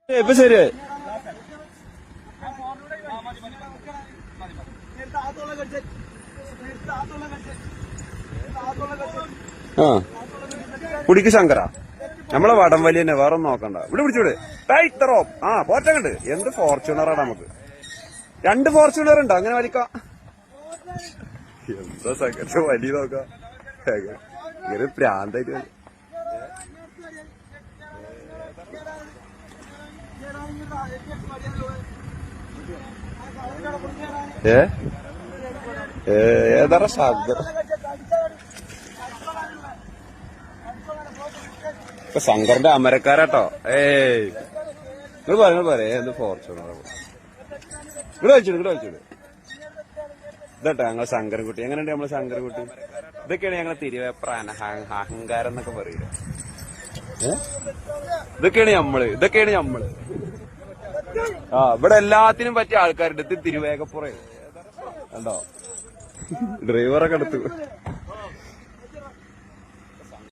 ഇപ്പൊ ശരിയായി. ആ കുടിക്ക് ശങ്കര നമ്മളെ വടംവലി തന്നെ, വേറെ ഒന്നും നോക്കണ്ട. ഇവിടെ പിടിച്ചൂടെ ഇത്രോ. ആ പോറ്റങ്ങണ്ട്. എന്ത് ഫോർച്യൂണറാണ് നമുക്ക്. 2 ഫോർച്യൂണർ ഉണ്ട്. അങ്ങനെ വലിക്കാം. എന്താ സംഘർഷം വലിയ നോക്കാം. ഇങ്ങനെ പ്രാന്തായിട്ട് ഏതാ ശബ്ദം. ഇപ്പൊ ശങ്കറിന്റെ അമരക്കാരാട്ടോ. നിങ്ങൾ പറയാ എന്ത് ഫോർച്യൂണർ. ഇവിടെ വെച്ചിട്ട് ഇതട്ടോ ഞങ്ങളെ ശങ്കരൻകുട്ടി. എങ്ങനെയുണ്ട് നമ്മളെ ശങ്കരൻകുട്ടി? ഇതൊക്കെയാണ് ഞങ്ങളെ തിരുവേപ്ര അഹങ്കാരം എന്നൊക്കെ പറയില്ല. ഇതൊക്കെയാണ് നമ്മള്. ആ ഇവിടെ എല്ലാത്തിനും പറ്റിയ ആൾക്കാരുണ്ട്. ഇത് തിരുവേഗപ്പുറ കണ്ടോ, ഡ്രൈവറൊക്കെ എടുത്തു.